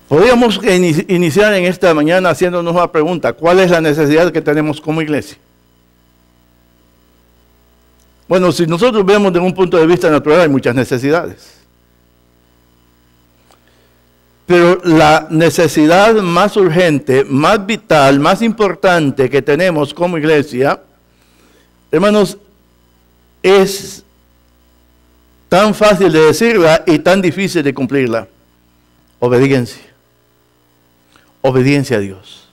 Podríamos iniciar en esta mañana haciéndonos una pregunta. ¿Cuál es la necesidad que tenemos como iglesia? Bueno, si nosotros vemos desde un punto de vista natural, hay muchas necesidades. Pero la necesidad más urgente, más vital, más importante que tenemos como iglesia, hermanos, es tan fácil de decirla y tan difícil de cumplirla. Obediencia. Obediencia a Dios.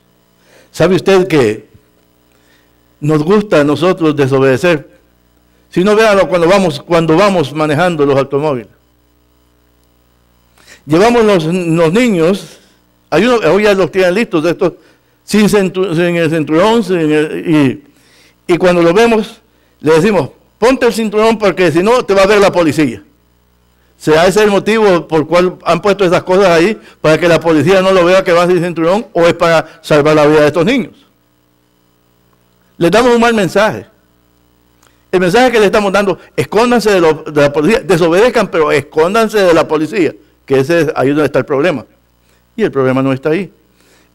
¿Sabe usted que nos gusta a nosotros desobedecer? Si no, véanlo cuando vamos manejando los automóviles. Llevamos los niños, hoy ya los tienen listos, estos sin el cinturón, y cuando los vemos, le decimos, ponte el cinturón porque si no te va a ver la policía. ¿Será ese el motivo por el cual han puesto esas cosas ahí? ¿Para que la policía no lo vea que va sin cinturón? ¿O es para salvar la vida de estos niños? Les damos un mal mensaje. El mensaje que le estamos dando, escóndanse de la policía, desobedezcan, pero escóndanse de la policía, que ese es ahí donde está el problema. Y el problema no está ahí.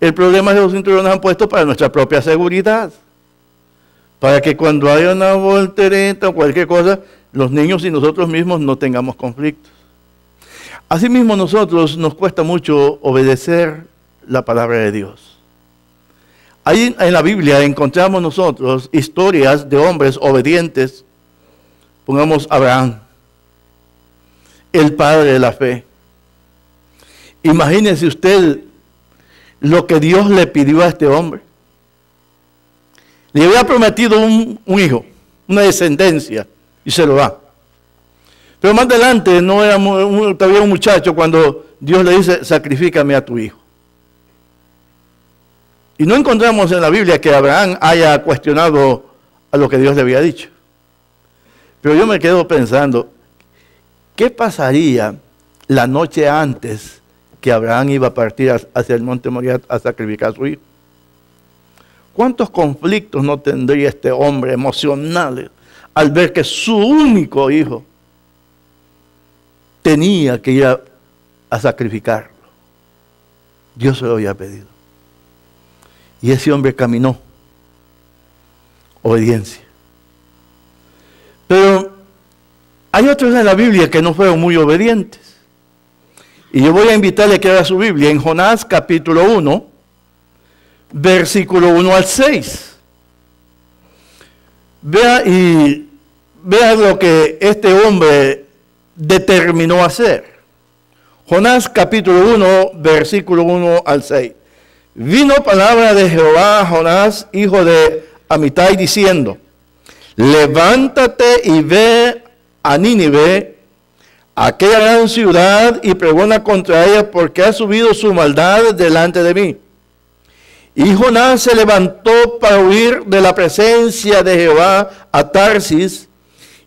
El problema es que los cinturones han puesto para nuestra propia seguridad. Para que cuando haya una voltereta o cualquier cosa, los niños y nosotros mismos no tengamos conflictos. Asimismo, nosotros nos cuesta mucho obedecer la palabra de Dios. Ahí en la Biblia encontramos nosotros historias de hombres obedientes. Pongamos Abraham, el padre de la fe. Imagínese usted lo que Dios le pidió a este hombre. Le había prometido un hijo, una descendencia, y se lo da. Pero más adelante no era todavía un muchacho cuando Dios le dice, sacrifícame a tu hijo. Y no encontramos en la Biblia que Abraham haya cuestionado a lo que Dios le había dicho. Pero yo me quedo pensando, ¿qué pasaría la noche antes que Abraham iba a partir hacia el monte Moriah a sacrificar a su hijo? ¿Cuántos conflictos no tendría este hombre emocionales al ver que su único hijo tenía que ir a sacrificarlo? Dios se lo había pedido. Y ese hombre caminó. Obediencia. Pero hay otros en la Biblia que no fueron muy obedientes. Y yo voy a invitarle a que haga su Biblia en Jonás capítulo 1, versículo 1 al 6. Vea lo que este hombre determinó hacer. Jonás capítulo 1, versículo 1 al 6. Vino palabra de Jehová a Jonás, hijo de Amitai, diciendo, levántate y ve a Nínive, aquella gran ciudad, y pregona contra ella, porque ha subido su maldad delante de mí. Y Jonás se levantó para huir de la presencia de Jehová a Tarsis,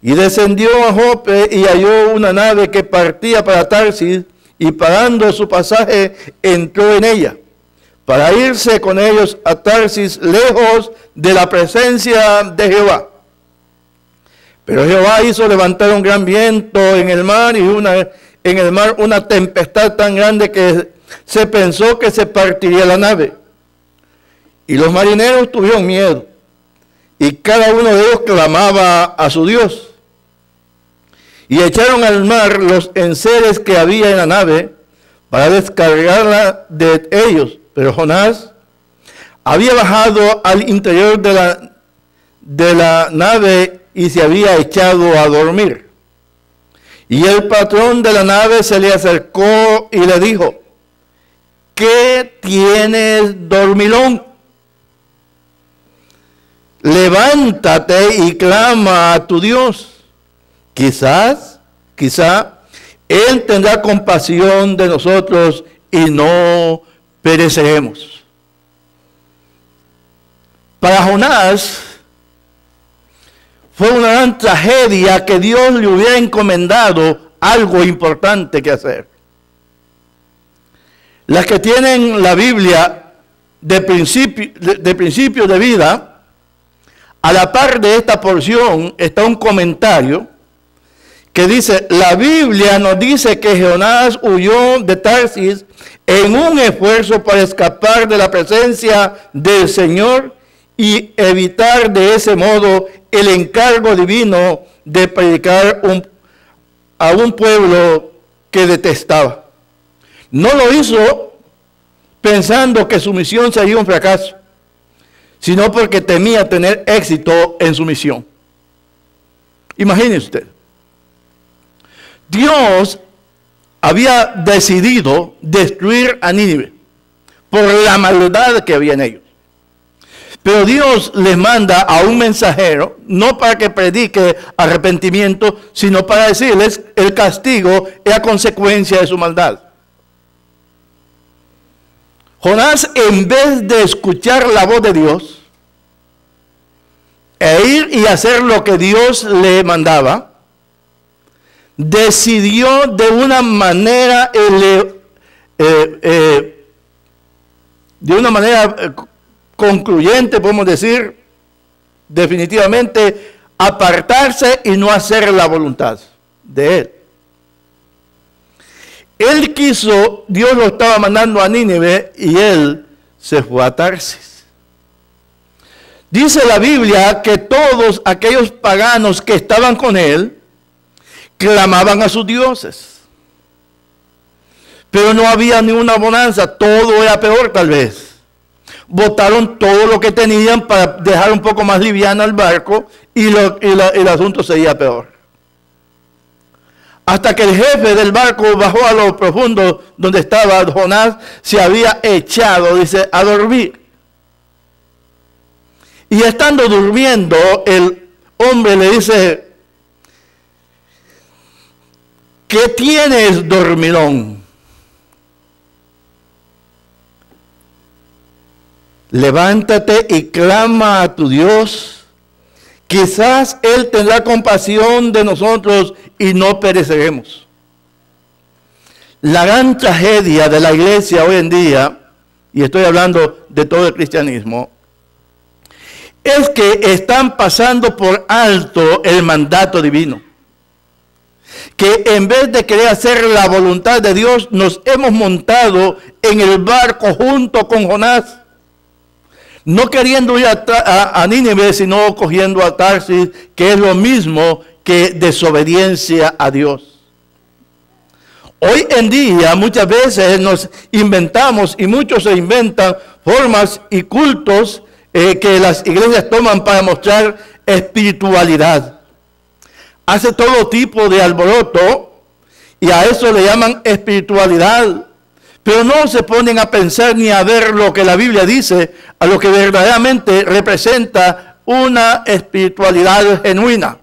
y descendió a Jope, y halló una nave que partía para Tarsis, y pagando su pasaje, entró en ella, para irse con ellos a Tarsis, lejos de la presencia de Jehová. Pero Jehová hizo levantar un gran viento en el mar, y en el mar una tempestad tan grande que se pensó que se partiría la nave. Y los marineros tuvieron miedo, y cada uno de ellos clamaba a su Dios. Y echaron al mar los enseres que había en la nave para descargarla de ellos. Pero Jonás había bajado al interior de la nave y se había echado a dormir. Y el patrón de la nave se le acercó y le dijo, ¿qué tienes, dormilón? Levántate y clama a tu Dios. Quizá Él tendrá compasión de nosotros y no pereceremos. Para Jonás fue una gran tragedia que Dios le hubiera encomendado algo importante que hacer. Las que tienen la Biblia de principio de vida, a la par de esta porción está un comentario que dice, la Biblia nos dice que Jonás huyó de Tarsis en un esfuerzo para escapar de la presencia del Señor y evitar de ese modo el encargo divino de predicar a un pueblo que detestaba. No lo hizo pensando que su misión sería un fracaso, sino porque temía tener éxito en su misión. Imagínese usted. Dios había decidido destruir a Nínive por la maldad que había en ellos. Pero Dios les manda a un mensajero, no para que predique arrepentimiento, sino para decirles el castigo es a consecuencia de su maldad. Jonás, en vez de escuchar la voz de Dios e ir y hacer lo que Dios le mandaba, decidió de una manera concluyente, podemos decir, definitivamente, apartarse y no hacer la voluntad de él. Él quiso, Dios lo estaba mandando a Nínive y él se fue a Tarsis. Dice la Biblia que todos aquellos paganos que estaban con él clamaban a sus dioses. Pero no había ni una bonanza, todo era peor tal vez. Botaron todo lo que tenían para dejar un poco más liviano el barco y el asunto seguía peor. Hasta que el jefe del barco bajó a lo profundo donde estaba Jonás, se había echado, dice, a dormir. Y estando durmiendo, el hombre le dice, ¿qué tienes, dormilón? Levántate y clama a tu Dios. Quizás Él tendrá compasión de nosotros y no pereceremos. La gran tragedia de la iglesia hoy en día, y estoy hablando de todo el cristianismo, es que están pasando por alto el mandato divino. Que en vez de querer hacer la voluntad de Dios, nos hemos montado en el barco junto con Jonás. No queriendo ir a Nínive, sino cogiendo a Tarsis, que es lo mismo que desobediencia a Dios. Hoy en día muchas veces nos inventamos, y muchos se inventan formas y cultos que las iglesias toman para mostrar espiritualidad. Hace todo tipo de alboroto y a eso le llaman espiritualidad. Pero no se ponen a pensar ni a ver lo que la Biblia dice, a lo que verdaderamente representa una espiritualidad genuina.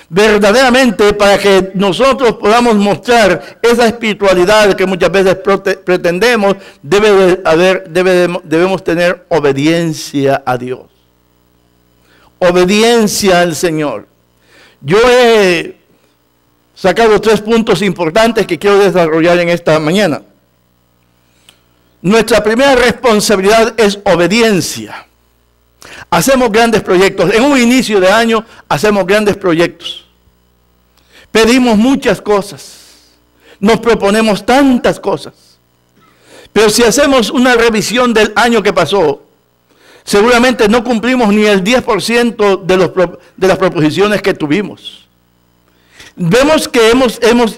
Verdaderamente, para que nosotros podamos mostrar esa espiritualidad que muchas veces pretendemos, debemos tener obediencia a Dios. Obediencia al Señor. Yo he sacado 3 puntos importantes que quiero desarrollar en esta mañana. Nuestra primera responsabilidad es obediencia. Hacemos grandes proyectos. En un inicio de año hacemos grandes proyectos. Pedimos muchas cosas. Nos proponemos tantas cosas. Pero si hacemos una revisión del año que pasó, seguramente no cumplimos ni el 10% de las proposiciones que tuvimos. Vemos que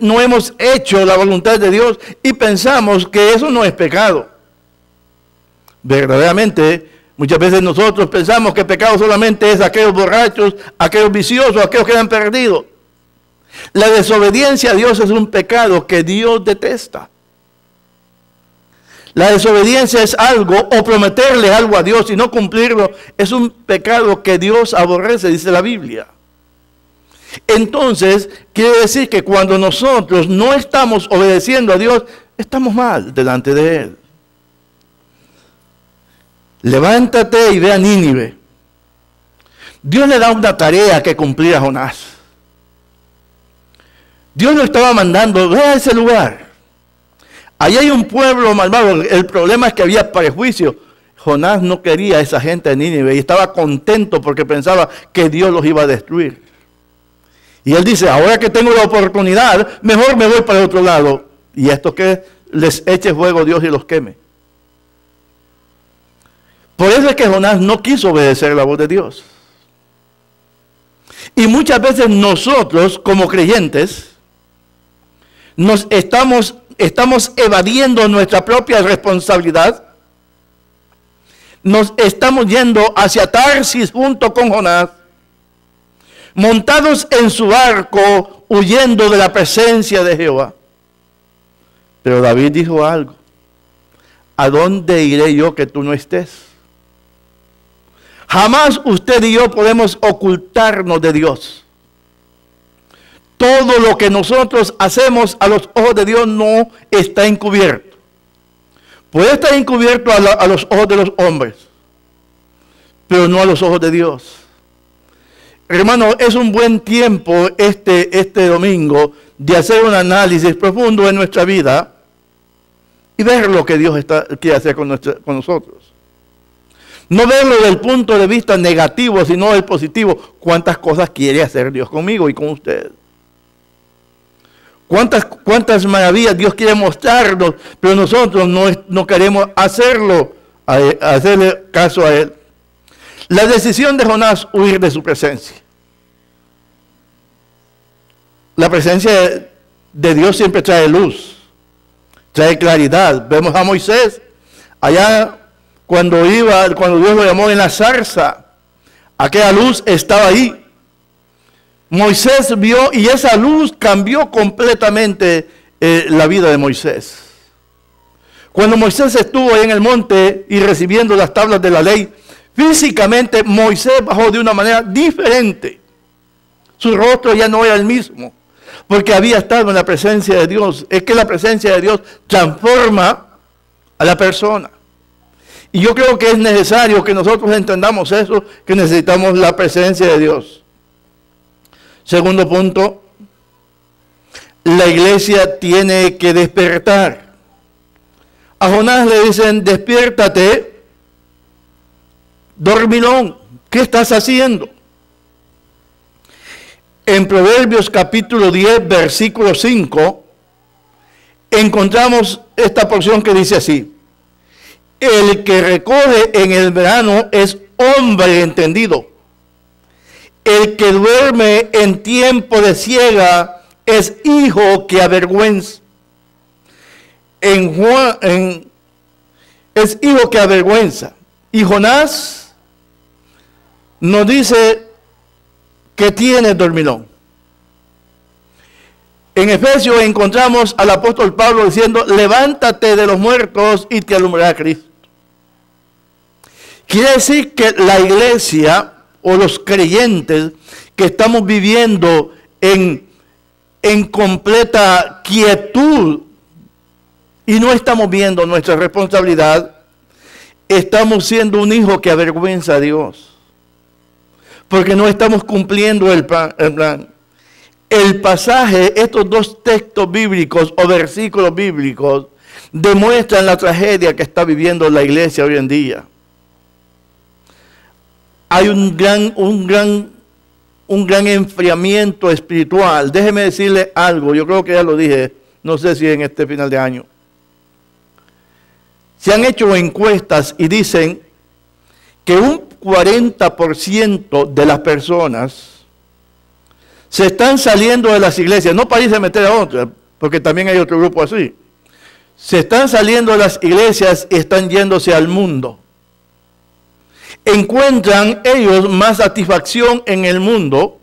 no hemos hecho la voluntad de Dios y pensamos que eso no es pecado. Verdaderamente, muchas veces nosotros pensamos que pecado solamente es aquellos borrachos, aquellos viciosos, aquellos que han perdido. La desobediencia a Dios es un pecado que Dios detesta. La desobediencia es algo, o prometerle algo a Dios y no cumplirlo, es un pecado que Dios aborrece, dice la Biblia. Entonces, quiere decir que cuando nosotros no estamos obedeciendo a Dios, estamos mal delante de Él. Levántate y ve a Nínive. Dios le da una tarea que cumplir a Jonás. Dios lo estaba mandando, ve a ese lugar. Allí hay un pueblo malvado. El problema es que había prejuicio. Jonás no quería a esa gente de Nínive y estaba contento porque pensaba que Dios los iba a destruir. Y él dice, ahora que tengo la oportunidad, mejor me voy para el otro lado. Y esto que les eche fuego Dios y los queme. Por eso es que Jonás no quiso obedecer la voz de Dios. Y muchas veces nosotros, como creyentes, nos estamos evadiendo nuestra propia responsabilidad. Nos estamos yendo hacia Tarsis junto con Jonás, montados en su barco, huyendo de la presencia de Jehová. Pero David dijo algo: ¿a dónde iré yo que tú no estés? Jamás usted y yo podemos ocultarnos de Dios. Todo lo que nosotros hacemos a los ojos de Dios no está encubierto. Puede estar encubierto a los ojos de los hombres, pero no a los ojos de Dios. Hermano, es un buen tiempo este domingo de hacer un análisis profundo de nuestra vida y ver lo que Dios quiere hacer con nosotros. No verlo desde el punto de vista negativo, sino del positivo. ¿Cuántas cosas quiere hacer Dios conmigo y con usted? ¿Cuántas maravillas Dios quiere mostrarnos, pero nosotros no queremos hacerle caso a Él? La decisión de Jonás, huir de su presencia. La presencia de Dios siempre trae luz, trae claridad. Vemos a Moisés allá cuando Dios lo llamó en la zarza, aquella luz estaba ahí. Moisés vio y esa luz cambió completamente la vida de Moisés. Cuando Moisés estuvo ahí en el monte y recibiendo las tablas de la ley, físicamente Moisés bajó de una manera diferente. Su rostro ya no era el mismo, porque había estado en la presencia de Dios. Es que la presencia de Dios transforma a la persona. Y yo creo que es necesario que nosotros entendamos eso, que necesitamos la presencia de Dios. Segundo punto, la iglesia tiene que despertar. A Jonás le dicen, despiértate, dormilón, ¿qué estás haciendo? En Proverbios capítulo 10, versículo 5, encontramos esta porción que dice así: el que recoge en el verano es hombre entendido. El que duerme en tiempo de siega es hijo que avergüenza. Es hijo que avergüenza. Y Jonás nos dice que tiene dormilón. En Efesios encontramos al apóstol Pablo diciendo, levántate de los muertos y te alumbrará Cristo. Quiere decir que la iglesia o los creyentes que estamos viviendo en completa quietud y no estamos viendo nuestra responsabilidad, estamos siendo un hijo que avergüenza a Dios. Porque no estamos cumpliendo el plan. El pasaje, estos dos textos bíblicos o versículos bíblicos demuestran la tragedia que está viviendo la iglesia hoy en día. Hay un gran enfriamiento espiritual. Déjeme decirle algo, yo creo que ya lo dije, no sé si en este final de año. Se han hecho encuestas y dicen que un 40% de las personas se están saliendo de las iglesias, no para irse a meter a otras, porque también hay otro grupo así. Se están saliendo de las iglesias y están yéndose al mundo. Encuentran ellos más satisfacción en el mundo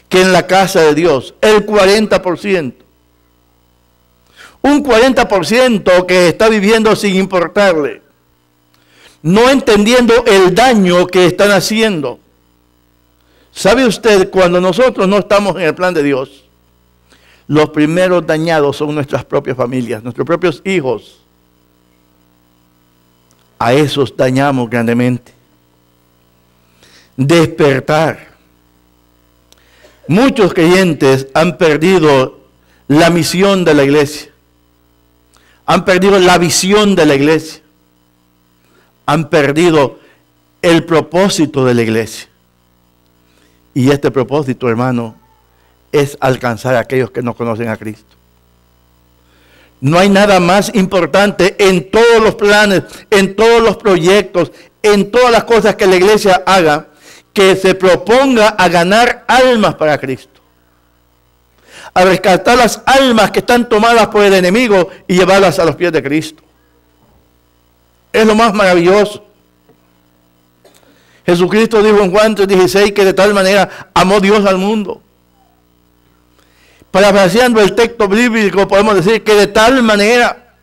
que en la casa de Dios. El 40%. Un 40% que está viviendo sin importarle. No entendiendo el daño que están haciendo. ¿Sabe usted? Cuando nosotros no estamos en el plan de Dios, los primeros dañados son nuestras propias familias, nuestros propios hijos. A esos dañamos grandemente. Despertar. Muchos creyentes han perdido la misión de la iglesia. Han perdido la visión de la iglesia. Han perdido el propósito de la iglesia. Y este propósito, hermano, es alcanzar a aquellos que no conocen a Cristo. No hay nada más importante en todos los planes, en todos los proyectos, en todas las cosas que la iglesia haga, que se proponga a ganar almas para Cristo. A rescatar las almas que están tomadas por el enemigo y llevarlas a los pies de Cristo. Es lo más maravilloso. Jesucristo dijo en Juan 3:16 que de tal manera amó Dios al mundo. Parafraseando el texto bíblico, podemos decir que de tal manera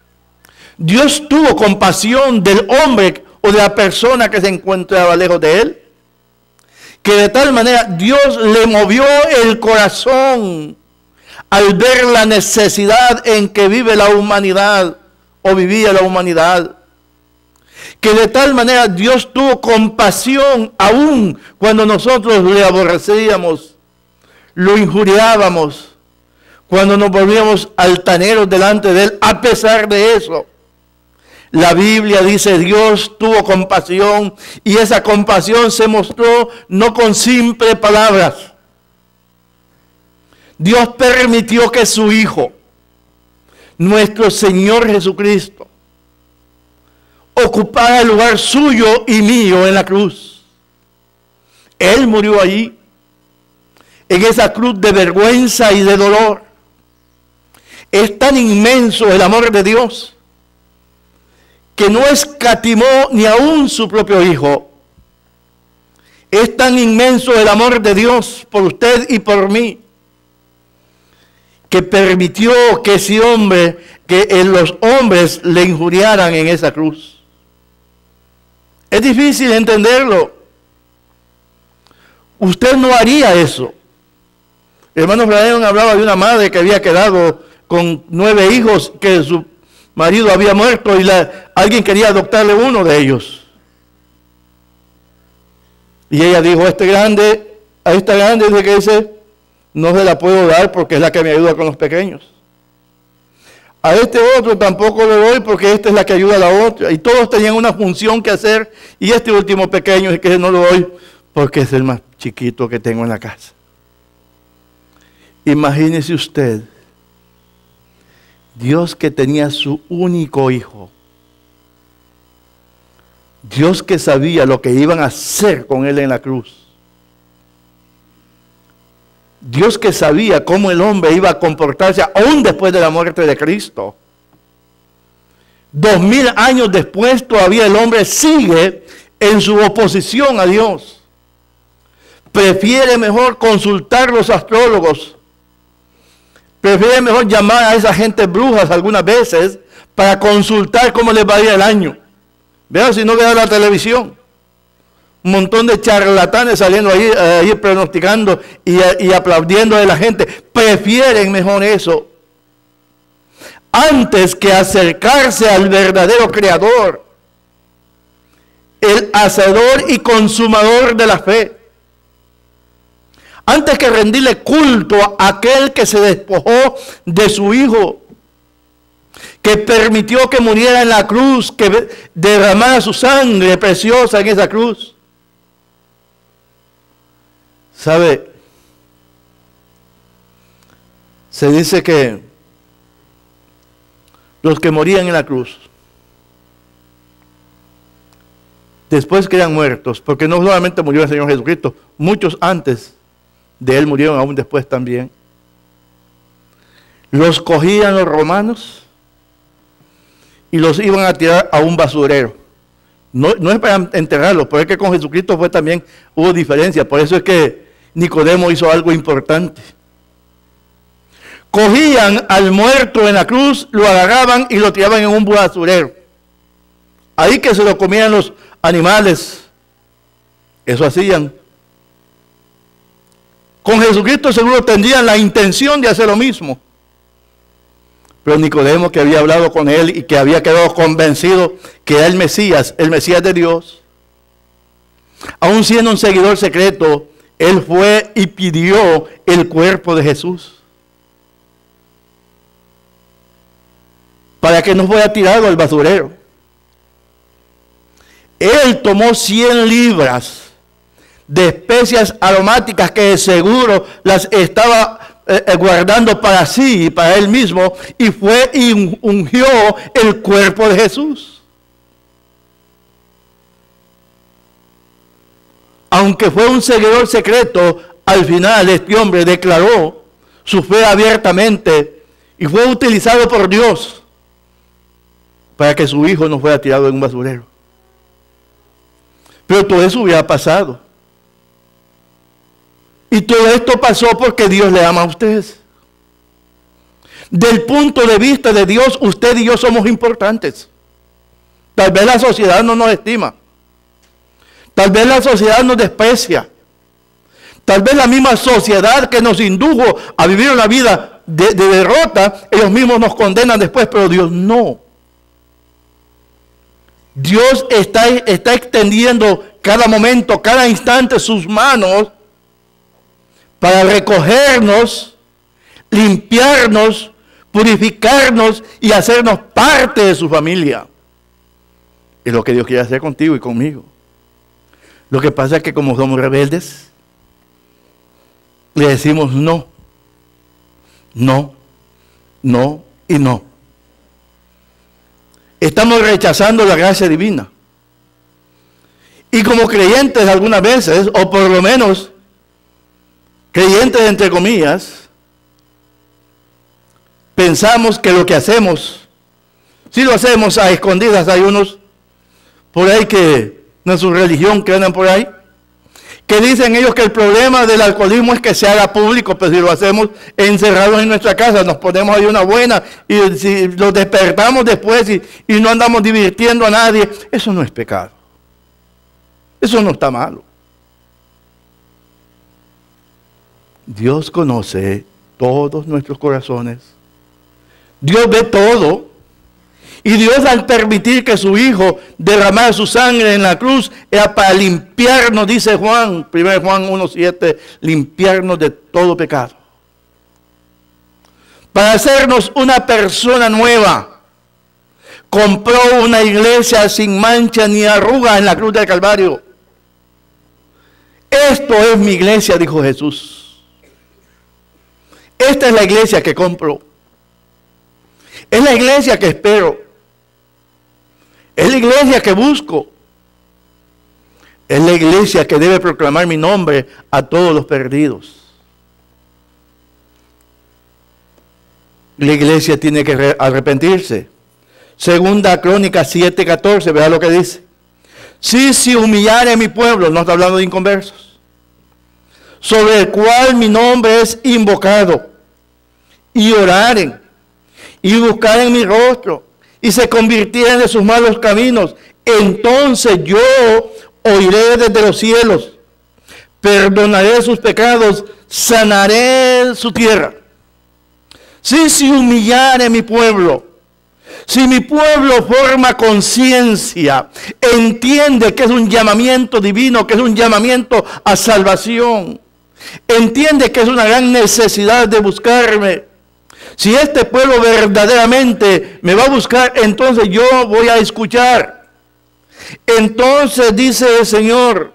Dios tuvo compasión del hombre o de la persona que se encontraba lejos de él, que de tal manera Dios le movió el corazón al ver la necesidad en que vive la humanidad o vivía la humanidad, que de tal manera Dios tuvo compasión aún cuando nosotros le aborrecíamos, lo injuriábamos, cuando nos volvíamos altaneros delante de él. A pesar de eso, la Biblia dice, Dios tuvo compasión, y esa compasión se mostró no con simples palabras. Dios permitió que su Hijo, nuestro Señor Jesucristo, ocupara el lugar suyo y mío en la cruz. Él murió allí, en esa cruz de vergüenza y de dolor. Es tan inmenso el amor de Dios que no escatimó ni aún su propio Hijo. Es tan inmenso el amor de Dios por usted y por mí, que permitió que ese hombre, que los hombres le injuriaran en esa cruz. Es difícil entenderlo. Usted no haría eso. El hermano Fradén hablaba de una madre que había quedado con 9 hijos, que su marido había muerto y alguien quería adoptarle uno de ellos. Y ella dijo, a esta grande dice que dice, no se la puedo dar porque es la que me ayuda con los pequeños. A este otro tampoco le doy porque esta es la que ayuda a la otra. Y todos tenían una función que hacer, y este último pequeño es que no lo doy porque es el más chiquito que tengo en la casa. Imagínese usted, Dios que tenía su único hijo, Dios que sabía lo que iban a hacer con él en la cruz, Dios que sabía cómo el hombre iba a comportarse aún después de la muerte de Cristo. 2000 años después todavía el hombre sigue en su oposición a Dios. Prefiere mejor consultar los astrólogos. Prefiere mejor llamar a esa gente brujas algunas veces para consultar cómo les va a ir el año. Vean si no vea la televisión. Un montón de charlatanes saliendo ahí pronosticando y aplaudiendo a la gente. Prefieren mejor eso antes que acercarse al verdadero Creador, el hacedor y consumador de la fe. Antes que rendirle culto a aquel que se despojó de su Hijo, que permitió que muriera en la cruz, que derramara su sangre preciosa en esa cruz. ¿Sabe? Se dice que los que morían en la cruz, después que eran muertos, porque no solamente murió el Señor Jesucristo, muchos antes de él murieron aún después también. Los cogían los romanos y los iban a tirar a un basurero. No es para enterrarlos, pero es que con Jesucristo hubo diferencia. Por eso es que Nicodemo hizo algo importante. Cogían al muerto en la cruz, lo agarraban y lo tiraban en un basurero. Ahí que se lo comían los animales. Eso hacían. Con Jesucristo seguro tendrían la intención de hacer lo mismo. Pero Nicodemo, que había hablado con él y que había quedado convencido que era el Mesías de Dios, aún siendo un seguidor secreto, él fue y pidió el cuerpo de Jesús para que no fuera tirado al basurero. Él tomó 100 libras de especias aromáticas que de seguro las estaba guardando para sí y para él mismo, y fue y ungió el cuerpo de Jesús. Aunque fue un seguidor secreto, al final este hombre declaró su fe abiertamente y fue utilizado por Dios para que su hijo no fuera tirado en un basurero. Pero todo eso hubiera pasado. Y todo esto pasó porque Dios le ama a ustedes. Del punto de vista de Dios, usted y yo somos importantes. Tal vez la sociedad no nos estima. Tal vez la sociedad nos desprecia. Tal vez la misma sociedad que nos indujo a vivir una vida de derrota, ellos mismos nos condenan después, pero Dios no. Dios está extendiendo cada momento, cada instante sus manos para recogernos, limpiarnos, purificarnos y hacernos parte de su familia. Es lo que Dios quiere hacer contigo y conmigo. Lo que pasa es que como somos rebeldes, le decimos no, no, no y no. Estamos rechazando la gracia divina. Y como creyentes algunas veces, o por lo menos creyentes entre comillas, pensamos que lo que hacemos, si lo hacemos a escondidas, hay unos por ahí que en su religión que andan por ahí, que dicen ellos que el problema del alcoholismo es que se haga público, pero si lo hacemos encerrados en nuestra casa, nos ponemos ahí una buena y si lo despertamos después y no andamos divirtiendo a nadie, eso no es pecado. Eso no está malo. Dios conoce todos nuestros corazones. Dios ve todo. Y Dios, al permitir que su Hijo derramara su sangre en la cruz, era para limpiarnos, dice Juan, 1 Juan 1:7, limpiarnos de todo pecado. Para hacernos una persona nueva. Compró una iglesia sin mancha ni arruga en la cruz del Calvario. Esto es mi iglesia, dijo Jesús. Esta es la iglesia que compro. Es la iglesia que espero. Es la iglesia que busco. Es la iglesia que debe proclamar mi nombre a todos los perdidos. La iglesia tiene que arrepentirse. Segunda Crónica 7:14, vea lo que dice. Si se humillare mi pueblo, no está hablando de inconversos, sobre el cual mi nombre es invocado, y oraren, y buscaren mi rostro, y se convirtieran de sus malos caminos, entonces yo oiré desde los cielos, perdonaré sus pecados, sanaré su tierra. Si se humillare mi pueblo, si mi pueblo forma conciencia, entiende que es un llamamiento divino, que es un llamamiento a salvación, entiende que es una gran necesidad de buscarme. Si este pueblo verdaderamente me va a buscar, entonces yo voy a escuchar. Entonces dice el Señor,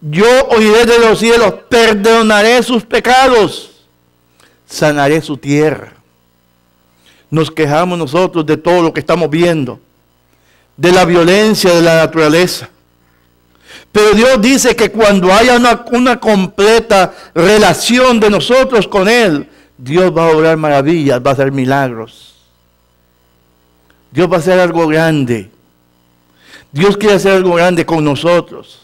yo oiré de los cielos, perdonaré sus pecados, sanaré su tierra. Nos quejamos nosotros de todo lo que estamos viendo, de la violencia de la naturaleza. Pero Dios dice que cuando haya una completa relación de nosotros con Él, Dios va a obrar maravillas, va a hacer milagros. Dios va a hacer algo grande. Dios quiere hacer algo grande con nosotros.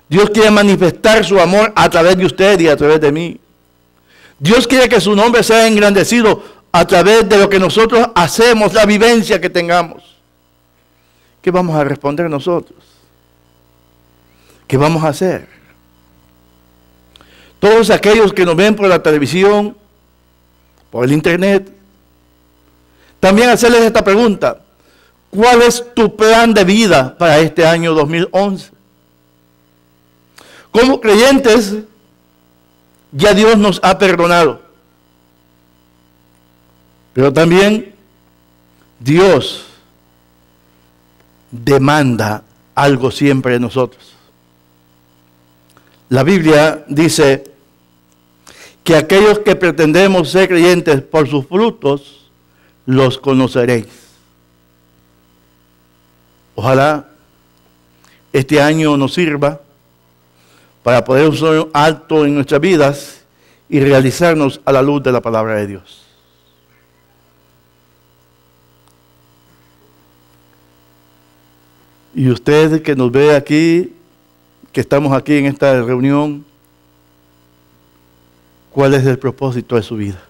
Dios quiere manifestar su amor a través de usted y a través de mí. Dios quiere que su nombre sea engrandecido a través de lo que nosotros hacemos, la vivencia que tengamos. ¿Qué vamos a responder nosotros? ¿Qué vamos a hacer? Todos aquellos que nos ven por la televisión, por el internet, también hacerles esta pregunta: ¿cuál es tu plan de vida para este año 2011? Como creyentes, ya Dios nos ha perdonado. Pero también Dios demanda algo siempre de nosotros. La Biblia dice que aquellos que pretendemos ser creyentes por sus frutos, los conoceréis. Ojalá este año nos sirva para poder usar un alto en nuestras vidas y realizarnos a la luz de la palabra de Dios. Y usted que nos ve aquí, que estamos aquí en esta reunión, ¿cuál es el propósito de su vida?